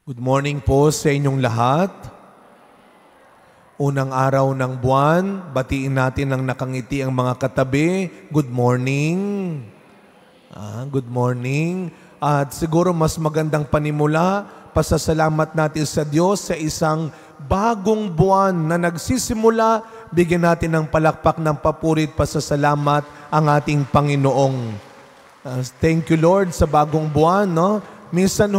Good morning po sa inyong lahat. Unang araw ng buwan, batiin natin ang nakangiti ang mga katabi. Good morning. Good morning. At siguro mas magandang panimula, pasasalamat natin sa Diyos sa isang bagong buwan na nagsisimula. Bigyan natin ng palakpak ng papurit, pasasalamat ang ating Panginoong. Thank you Lord sa bagong buwan, no? Minsan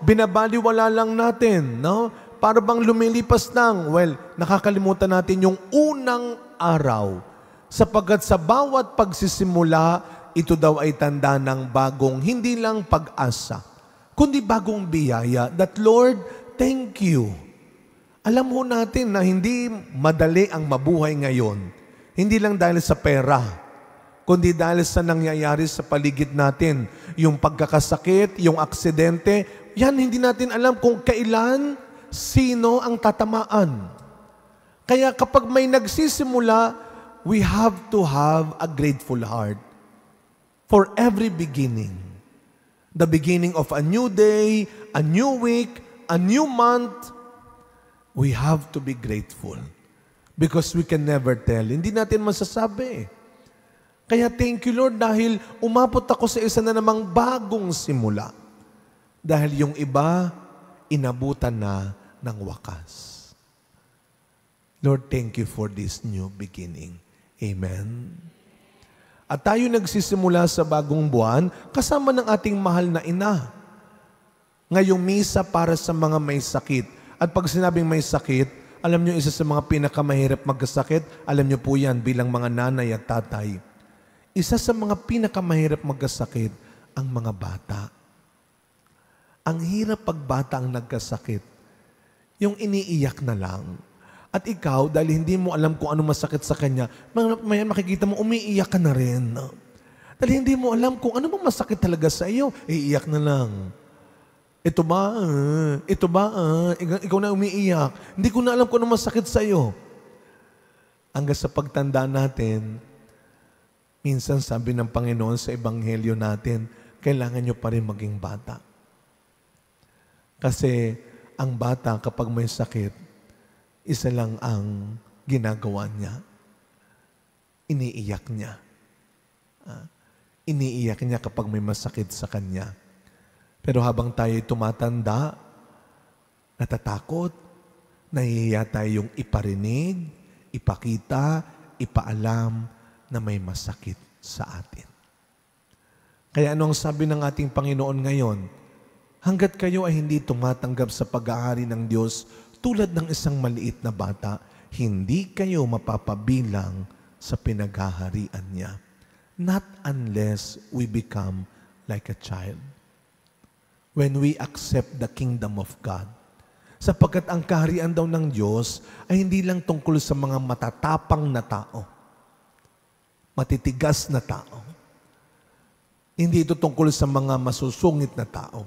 binabaliwala lang natin, no? Para bang lumilipas lang. Well, nakakalimutan natin yung unang araw. Sapagkat sa bawat pagsisimula, ito daw ay tanda ng bagong, hindi lang pag-asa, kundi bagong biyaya. That Lord, thank you. Alam ho natin na hindi madali ang mabuhay ngayon. Hindi lang dahil sa pera, kundi dahil sa nangyayari sa paligid natin. Yung pagkakasakit, yung aksidente, yan hindi natin alam kung kailan, sino ang tatamaan. Kaya kapag may nagsisimula, we have to have a grateful heart for every beginning. The beginning of a new day, a new week, a new month, we have to be grateful. Because we can never tell. Hindi natin masasabi. Kaya thank you Lord dahil umabot ako sa isa na namang bagong simula. Dahil yung iba, inabutan na ng wakas. Lord, thank you for this new beginning. Amen. At tayo nagsisimula sa bagong buwan kasama ng ating mahal na ina. Ngayong misa para sa mga may sakit. At pag sinabing may sakit, alam nyo isa sa mga pinakamahirap magkasakit, alam nyo po yan bilang mga nanay at tatay. Isa sa mga pinakamahirap magkasakit, ang mga bata. Ang hirap pag bata ang nagkasakit. Yung iniiyak na lang. At ikaw, dahil hindi mo alam kung ano masakit sa kanya, maya makikita mo, umiiyak ka na rin. Dahil hindi mo alam kung ano bang masakit talaga sa iyo, iiyak na lang. Ito ba? Ikaw na umiiyak. Hindi ko na alam kung ano masakit sa iyo. Hanggang sa pagtanda natin, minsan sabi ng Panginoon sa Ebanghelyo natin, kailangan nyo pa rin maging bata. Kasi ang bata kapag may sakit, isa lang ang ginagawa niya. Iniiyak niya. Iniiyak niya kapag may masakit sa kanya. Pero habang tayo tumatanda, natatakot, nahihiya tayong iparinig, ipakita, ipaalam, na may masakit sa atin. Kaya ano ang sabi ng ating Panginoon ngayon? Hanggat kayo ay hindi tumatanggap sa pag-aari ng Diyos tulad ng isang maliit na bata, hindi kayo mapapabilang sa pinaghaharian niya. Not unless we become like a child. When we accept the kingdom of God. Sapagkat ang kaharian daw ng Diyos ay hindi lang tungkol sa mga matatapang na tao. Matitigas na tao. Hindi ito tungkol sa mga masusungit na tao.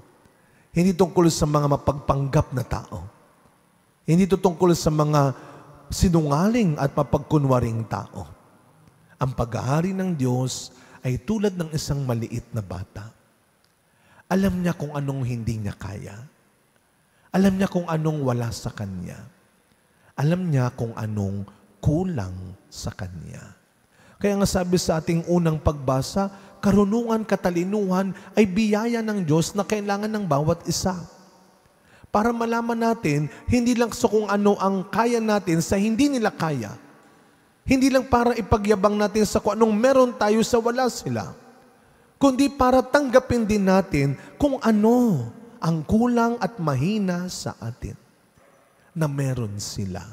Hindi tungkol sa mga mapagpanggap na tao. Hindi ito tungkol sa mga sinungaling at mapagkunwaring tao. Ang pag-aari ng Diyos ay tulad ng isang maliit na bata. Alam niya kung anong hindi niya kaya. Alam niya kung anong wala sa kanya. Alam niya kung anong kulang sa kanya. Kaya nga sabi sa ating unang pagbasa, karunungan, katalinuhan ay biyaya ng Diyos na kailangan ng bawat isa. Para malaman natin, hindi lang sa kung ano ang kaya natin sa hindi nila kaya. Hindi lang para ipagyabang natin sa kung anong meron tayo sa wala sila. Kundi para tanggapin din natin kung ano ang kulang at mahina sa atin na meron sila.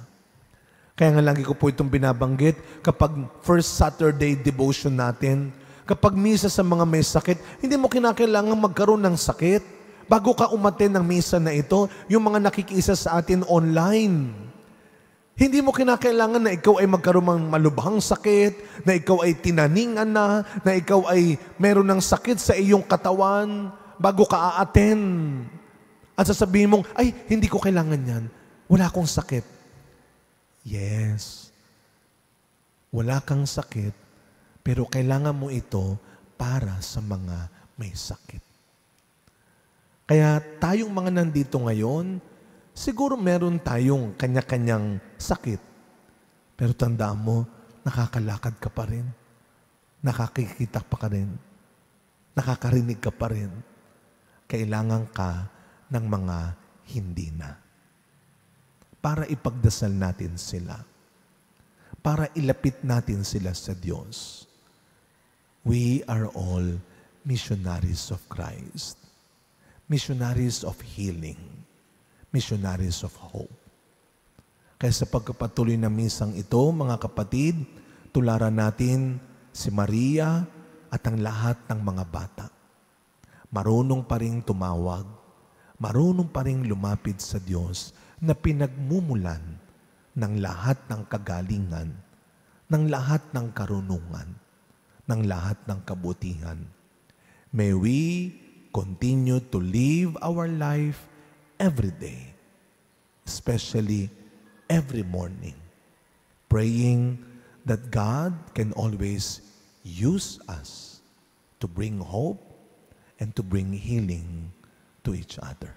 Kaya nga lagi ko po itong binabanggit kapag first Saturday devotion natin, kapag misa sa mga may sakit, hindi mo kinakailangan magkaroon ng sakit. Bago ka umattend ng misa na ito, yung mga nakikisa sa atin online, hindi mo kinakailangan na ikaw ay magkaroon ng malubhang sakit, na ikaw ay tinaningan na ikaw ay meron ng sakit sa iyong katawan bago ka a-attend. At sasabihin mong, ay, hindi ko kailangan yan. Wala akong sakit. Yes. Wala kang sakit, pero kailangan mo ito para sa mga may sakit. Kaya tayong mga nandito ngayon, siguro meron tayong kanya-kanyang sakit. Pero tandaan mo, nakakalakad ka pa rin. Nakakikita pa ka rin. Nakakarinig ka pa rin. Kailangan ka ng mga hindi na. Para ipagdasal natin sila. Para ilapit natin sila sa Diyos. We are all missionaries of Christ. Missionaries of healing. Missionaries of hope. Kaya sa pagkapatuloy ng misang ito, mga kapatid, tularan natin si Maria at ang lahat ng mga bata. Marunong pa rin tumawag, marunong pa rin lumapit sa Diyos na pinagmumulan ng lahat ng kagalingan, ng lahat ng karunungan, ng lahat ng kabutihan. May we continue to live our life every day, especially every morning, praying that God can always use us to bring hope and to bring healing to each other.